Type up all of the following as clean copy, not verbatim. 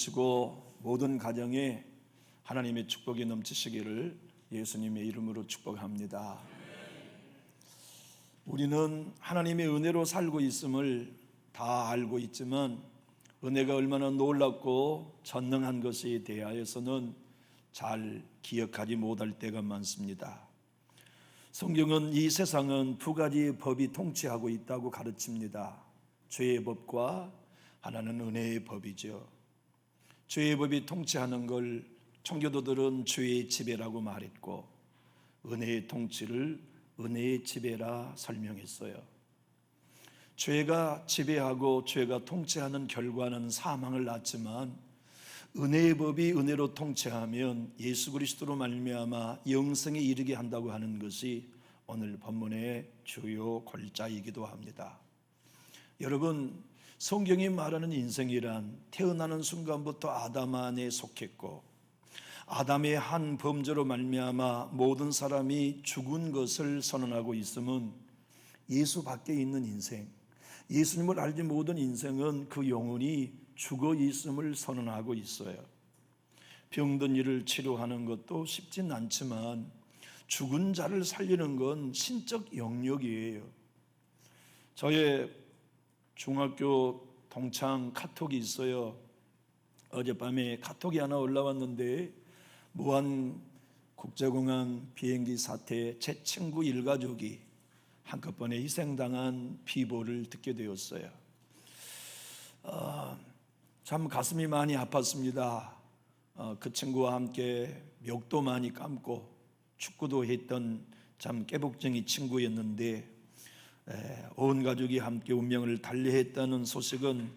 시고 모든 가정에 하나님의 축복이 넘치시기를 예수님의 이름으로 축복합니다. 우리는 하나님의 은혜로 살고 있음을 다 알고 있지만 은혜가 얼마나 놀랍고 전능한 것에 대하여서는 잘 기억하지 못할 때가 많습니다. 성경은 이 세상은 두 가지의 법이 통치하고 있다고 가르칩니다. 죄의 법과 하나는 은혜의 법이죠. 죄의 법이 통치하는 걸 청교도들은 죄의 지배라고 말했고 은혜의 통치를 은혜의 지배라 설명했어요. 죄가 지배하고 죄가 통치하는 결과는 사망을 낳지만 은혜의 법이 은혜로 통치하면 예수 그리스도로 말미암아 영생에 이르게 한다고 하는 것이 오늘 본문의 주요 골자이기도 합니다. 여러분, 성경이 말하는 인생이란 태어나는 순간부터 아담 안에 속했고 아담의 한 범죄로 말미암아 모든 사람이 죽은 것을 선언하고 있음은 예수 밖에 있는 인생, 예수님을 알지 못한 인생은 그 영혼이 죽어 있음을 선언하고 있어요. 병든 이를 치료하는 것도 쉽진 않지만 죽은 자를 살리는 건 신적 영역이에요. 저의 중학교 동창 카톡이 있어요. 어젯밤에 카톡이 하나 올라왔는데 무한 국제공항 비행기 사태에 제 친구 일가족이 한꺼번에 희생당한 비보를 듣게 되었어요. 참 가슴이 많이 아팠습니다. 그 친구와 함께 멱도 많이 감고 축구도 했던 참 깨복쟁이 친구였는데 온 가족이 함께 운명을 달리했다는 소식은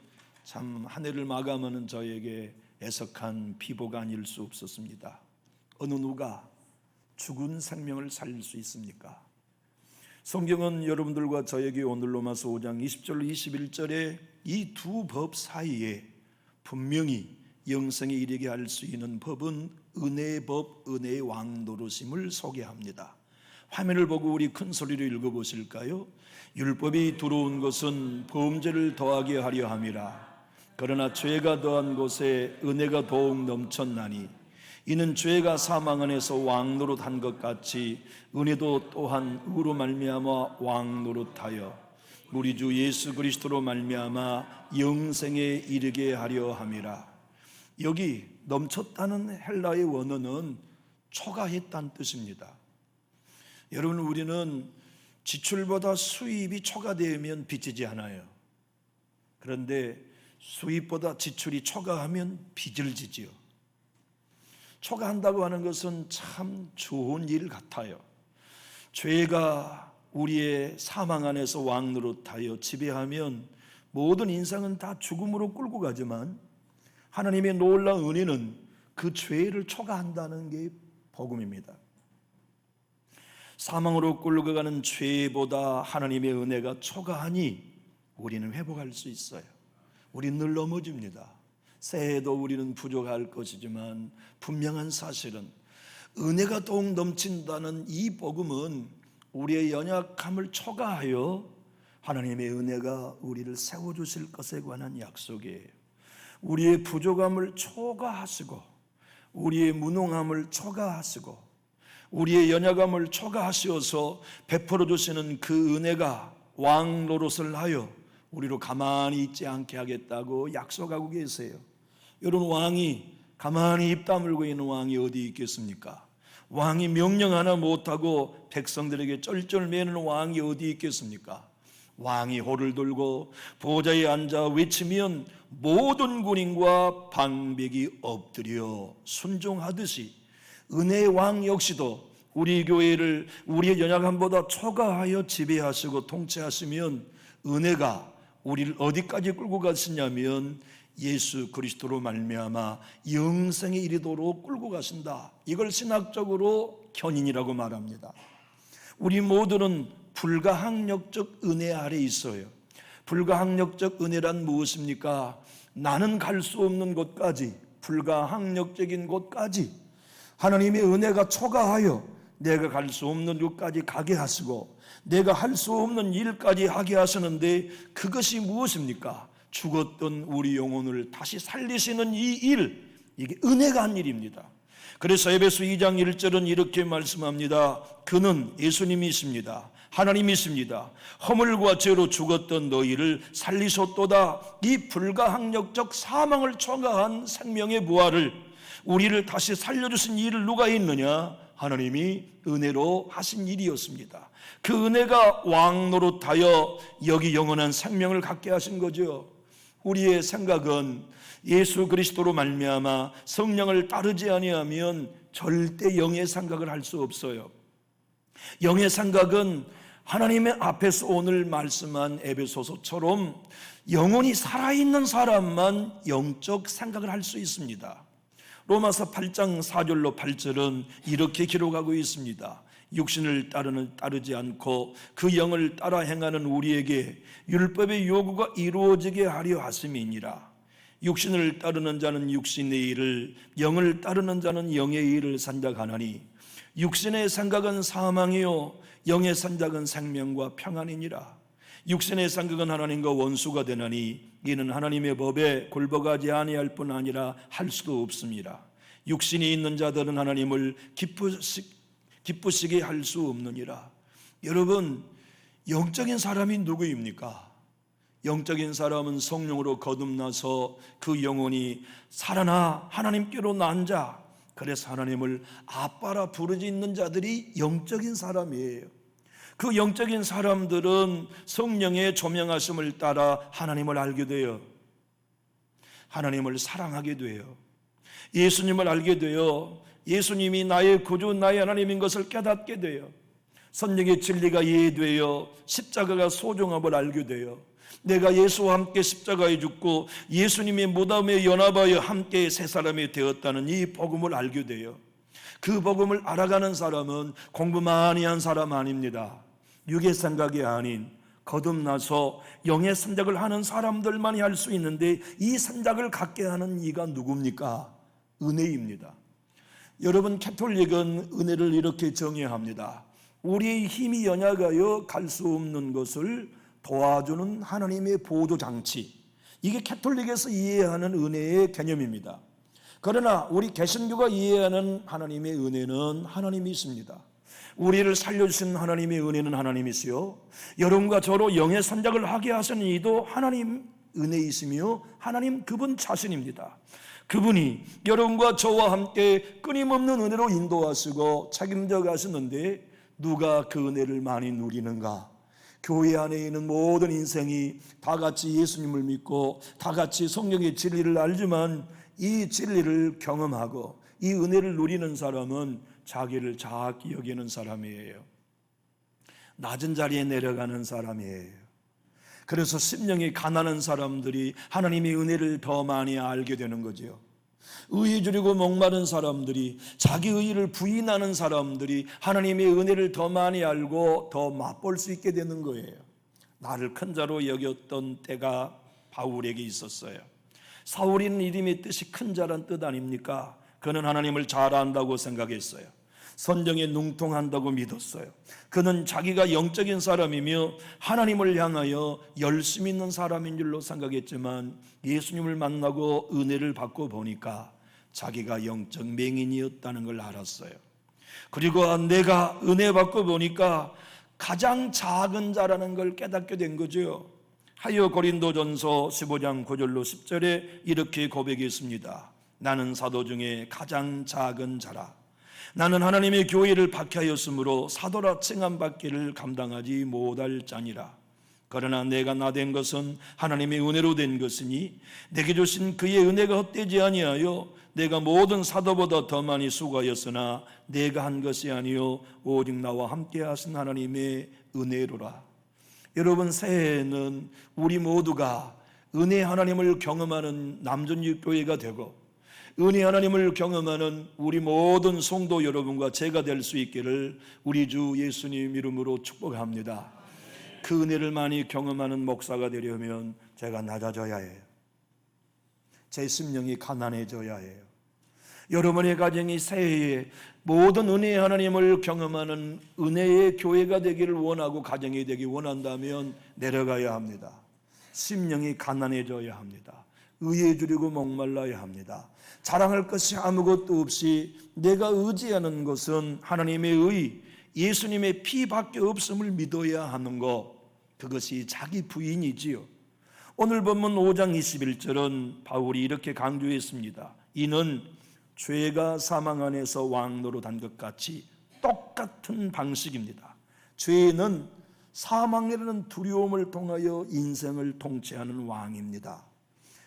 참 한 해를 마감하는 저에게 애석한 비보가 아닐 수 없었습니다. 어느 누가 죽은 생명을 살릴 수 있습니까? 성경은 여러분들과 저에게 오늘 로마서 5장 20절로 21절에 이 두 법 사이에 분명히 영생에 이르게 할 수 있는 법은 은혜의 법, 은혜의 왕 노릇임을 소개합니다. 화면을 보고 우리 큰 소리로 읽어보실까요? 율법이 들어온 것은 범죄를 더하게 하려 함이라. 그러나 죄가 더한 곳에 은혜가 더욱 넘쳤나니 이는 죄가 사망 안에서 왕 노릇한 것 같이 은혜도 또한 의로 말미암아 왕 노릇하여 우리 주 예수 그리스도로 말미암아 영생에 이르게 하려 함이라. 여기 넘쳤다는 헬라의 원어는 초과했다는 뜻입니다. 여러분, 우리는 지출보다 수입이 초과되면 빚지지 않아요. 그런데 수입보다 지출이 초과하면 빚을 지지요. 초과한다고 하는 것은 참 좋은 일 같아요. 죄가 우리의 사망 안에서 왕 노릇하여 지배하면 모든 인생은 다 죽음으로 끌고 가지만 하나님의 놀라운 은혜는 그 죄를 초과한다는 게 복음입니다. 사망으로 끌고 가는 죄보다 하나님의 은혜가 초과하니 우리는 회복할 수 있어요. 우리는 늘 넘어집니다. 새해에도 우리는 부족할 것이지만 분명한 사실은 은혜가 더욱 넘친다는 이 복음은 우리의 연약함을 초과하여 하나님의 은혜가 우리를 세워주실 것에 관한 약속이에요. 우리의 부족함을 초과하시고 우리의 무능함을 초과하시고 우리의 연약함을 초과하시어서 베풀어 주시는 그 은혜가 왕 노릇을 하여 우리로 가만히 있지 않게 하겠다고 약속하고 계세요. 여러분, 왕이 가만히 입 다물고 있는 왕이 어디 있겠습니까? 왕이 명령 하나 못하고 백성들에게 쩔쩔매는 왕이 어디 있겠습니까? 왕이 호를 들고 보좌에 앉아 외치면 모든 군인과 방백이 엎드려 순종하듯이 은혜의 왕 역시도 우리 교회를 우리의 연약함보다 초과하여 지배하시고 통치하시면 은혜가 우리를 어디까지 끌고 가시냐면 예수 그리스도로 말미암아 영생에 이르도록 끌고 가신다. 이걸 신학적으로 견인이라고 말합니다. 우리 모두는 불가항력적 은혜 아래 있어요. 불가항력적 은혜란 무엇입니까? 나는 갈 수 없는 곳까지, 불가항력적인 곳까지 하나님의 은혜가 초과하여 내가 갈 수 없는 곳까지 가게 하시고 내가 할 수 없는 일까지 하게 하시는데 그것이 무엇입니까? 죽었던 우리 영혼을 다시 살리시는 이 일, 이게 은혜가 한 일입니다. 그래서 에베소 2장 1절은 이렇게 말씀합니다. 그는 예수님이십니다. 하나님이십니다. 허물과 죄로 죽었던 너희를 살리셨도다. 이 불가항력적 사망을 초과한 생명의 부활을, 우리를 다시 살려주신 일을 누가 있느냐? 하나님이 은혜로 하신 일이었습니다. 그 은혜가 왕노릇하여 여기 영원한 생명을 갖게 하신 거죠. 우리의 생각은 예수 그리스도로 말미암아 성령을 따르지 아니하면 절대 영의 생각을 할 수 없어요. 영의 생각은 하나님의 앞에서 오늘 말씀한 에베소서처럼 영혼이 살아있는 사람만 영적 생각을 할 수 있습니다. 로마서 8장 4절로 8절은 이렇게 기록하고 있습니다. 육신을 따르지 않고 그 영을 따라 행하는 우리에게 율법의 요구가 이루어지게 하려 하심이니라. 육신을 따르는 자는 육신의 일을, 영을 따르는 자는 영의 일을 산작하나니 육신의 생각은 사망이요 영의 생각은 생명과 평안이니라. 육신의 생각은 하나님과 원수가 되나니 이는 하나님의 법에 굴복하지 아니할 뿐 아니라 할 수도 없습니다. 육신이 있는 자들은 하나님을 기쁘시게 할 수 없느니라. 여러분, 영적인 사람이 누구입니까? 영적인 사람은 성령으로 거듭나서 그 영혼이 살아나 하나님께로 난 자, 그래서 하나님을 아빠라 부르짖는 자들이 영적인 사람이에요. 그 영적인 사람들은 성령의 조명하심을 따라 하나님을 알게 돼요. 하나님을 사랑하게 돼요. 예수님을 알게 돼요. 예수님이 나의 구주, 나의 하나님인 것을 깨닫게 돼요. 성령의 진리가 이해되어 십자가가 소중함을 알게 돼요. 내가 예수와 함께 십자가에 죽고 예수님의 무덤에 연합하여 함께 새 사람이 되었다는 이 복음을 알게 돼요. 그 복음을 알아가는 사람은 공부 많이 한 사람 아닙니다. 육의 생각이 아닌 거듭나서 영의 생각을 하는 사람들만이 할 수 있는데, 이 생각을 갖게 하는 이가 누굽니까? 은혜입니다. 여러분, 가톨릭은 은혜를 이렇게 정의합니다. 우리의 힘이 연약하여 갈 수 없는 것을 도와주는 하나님의 보조장치, 이게 가톨릭에서 이해하는 은혜의 개념입니다. 그러나 우리 개신교가 이해하는 하나님의 은혜는 하나님이 있습니다. 우리를 살려주신 하나님의 은혜는 하나님이시요, 여러분과 저로 영의 선작을 하게 하시는 이도 하나님 은혜이시며 하나님 그분 자신입니다. 그분이 여러분과 저와 함께 끊임없는 은혜로 인도하시고 책임져 가시는데, 누가 그 은혜를 많이 누리는가? 교회 안에 있는 모든 인생이 다 같이 예수님을 믿고 다 같이 성령의 진리를 알지만, 이 진리를 경험하고 이 은혜를 누리는 사람은 자기를 작게 여기는 사람이에요. 낮은 자리에 내려가는 사람이에요. 그래서 심령이 가난한 사람들이 하나님의 은혜를 더 많이 알게 되는 거죠. 의에 주리고 목마른 사람들이, 자기 의를 부인하는 사람들이 하나님의 은혜를 더 많이 알고 더 맛볼 수 있게 되는 거예요. 나를 큰 자로 여겼던 때가 바울에게 있었어요. 사울이는 이름의 뜻이 큰 자란 뜻 아닙니까? 그는 하나님을 잘 안다고 생각했어요. 선정에 능통한다고 믿었어요. 그는 자기가 영적인 사람이며 하나님을 향하여 열심 있는 사람인 줄로 생각했지만, 예수님을 만나고 은혜를 받고 보니까 자기가 영적 맹인이었다는 걸 알았어요. 그리고 내가 은혜 받고 보니까 가장 작은 자라는 걸 깨닫게 된 거죠. 하여 고린도전서 15장 9절로 10절에 이렇게 고백했습니다. 나는 사도 중에 가장 작은 자라. 나는 하나님의 교회를 박해하였으므로 사도라 칭함받기를 감당하지 못할 자니라. 그러나 내가 나된 것은 하나님의 은혜로 된 것이니 내게 주신 그의 은혜가 헛되지 아니하여 내가 모든 사도보다 더 많이 수고하였으나 내가 한 것이 아니요 오직 나와 함께 하신 하나님의 은혜로라. 여러분, 새해에는 우리 모두가 은혜 하나님을 경험하는 남전교회가 되고 은혜 하나님을 경험하는 우리 모든 성도 여러분과 제가 될 수 있기를 우리 주 예수님 이름으로 축복합니다. 그 은혜를 많이 경험하는 목사가 되려면 제가 낮아져야 해요. 제 심령이 가난해져야 해요. 여러분의 가정이 새해에 모든 은혜의 하나님을 경험하는 은혜의 교회가 되기를 원하고 가정이 되기 원한다면 내려가야 합니다. 심령이 가난해져야 합니다. 의에 주리고 목말라야 합니다. 자랑할 것이 아무것도 없이 내가 의지하는 것은 하나님의 의, 예수님의 피밖에 없음을 믿어야 하는 것, 그것이 자기 부인이지요. 오늘 본문 5장 21절은 바울이 이렇게 강조했습니다. 이는 죄가 사망 안에서 왕노릇한 것 같이 똑같은 방식입니다. 죄는 사망이라는 두려움을 통하여 인생을 통치하는 왕입니다.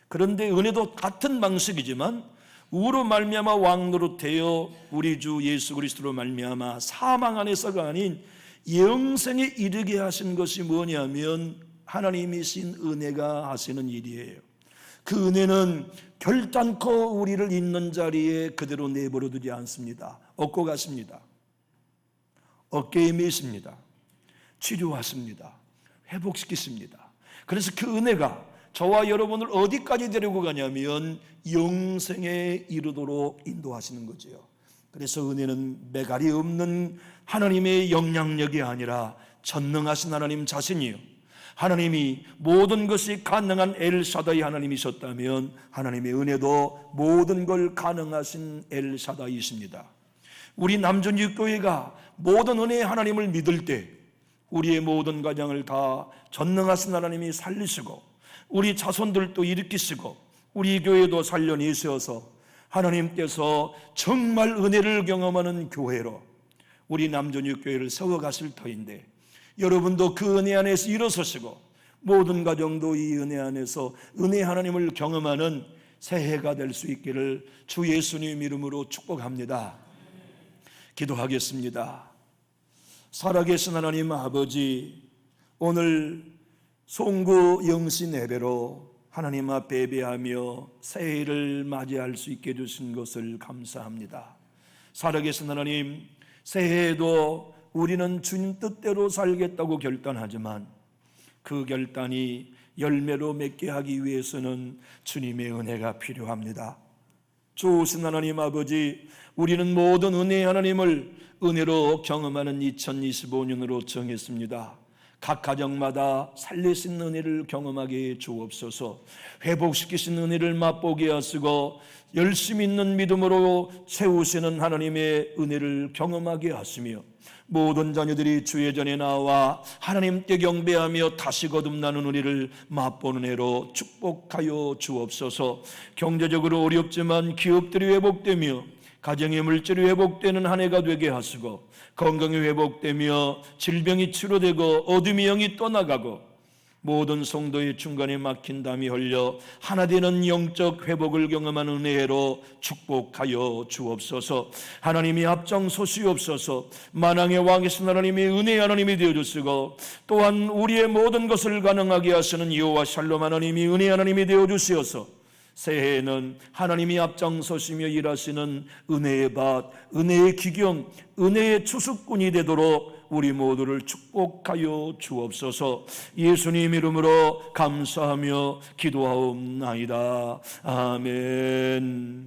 그런데 은혜도 같은 방식이지만 우로 말미암아 왕노릇되어 우리 주 예수 그리스도로 말미암아 사망 안에서가 아닌 영생에 이르게 하신 것이 뭐냐면 하나님이신 은혜가 하시는 일이에요. 그 은혜는 결단코 우리를 있는 자리에 그대로 내버려 두지 않습니다. 얻고 가십니다. 어깨에 메십니다. 치료하십니다. 회복시키십니다. 그래서 그 은혜가 저와 여러분을 어디까지 데리고 가냐면 영생에 이르도록 인도하시는 거지요. 그래서 은혜는 매갈이 없는 하나님의 영향력이 아니라 전능하신 하나님 자신이요, 하나님이 모든 것이 가능한 엘샤다이 하나님이셨다면 하나님의 은혜도 모든 걸 가능하신 엘샤다이이십니다. 우리 남전육교회가 모든 은혜의 하나님을 믿을 때 우리의 모든 가정을 다 전능하신 하나님이 살리시고 우리 자손들도 일으키시고 우리 교회도 살려내셔서 하나님께서 정말 은혜를 경험하는 교회로 우리 남전육교회를 세워가실 터인데, 여러분도 그 은혜 안에서 일어서시고 모든 가정도 이 은혜 안에서 은혜 하나님을 경험하는 새해가 될 수 있기를 주 예수님 이름으로 축복합니다. 기도하겠습니다. 살아계신 하나님 아버지, 오늘 송구 영신 예배로 하나님 앞에 예배하며 새해를 맞이할 수 있게 해주신 것을 감사합니다. 살아계신 하나님, 새해에도 우리는 주님 뜻대로 살겠다고 결단하지만 그 결단이 열매로 맺게 하기 위해서는 주님의 은혜가 필요합니다. 좋으신 하나님 아버지, 우리는 모든 은혜의 하나님을 은혜로 경험하는 2025년으로 정했습니다. 각 가정마다 살리신 은혜를 경험하게 주옵소서. 회복시키신 은혜를 맛보게 하시고 열심 있는 믿음으로 세우시는 하나님의 은혜를 경험하게 하시며 모든 자녀들이 주의 전에 나와 하나님께 경배하며 다시 거듭나는 은혜를 맛보는 해로 축복하여 주옵소서. 경제적으로 어렵지만 기업들이 회복되며 가정의 물질이 회복되는 한 해가 되게 하시고 건강이 회복되며 질병이 치료되고 어둠의 영이 떠나가고 모든 성도의 중간에 막힌 담이 흘려 하나 되는 영적 회복을 경험하는 은혜로 축복하여 주옵소서. 하나님이 앞장서시옵소서. 만왕의 왕이신 하나님이 은혜의 하나님이 되어주시고 또한 우리의 모든 것을 가능하게 하시는 여호와 샬롬 하나님이 은혜의 하나님이 되어주시어서 새해에는 하나님이 앞장서시며 일하시는 은혜의 밭, 은혜의 기경, 은혜의 추수꾼이 되도록 우리 모두를 축복하여 주옵소서. 예수님 이름으로 감사하며 기도하옵나이다. 아멘.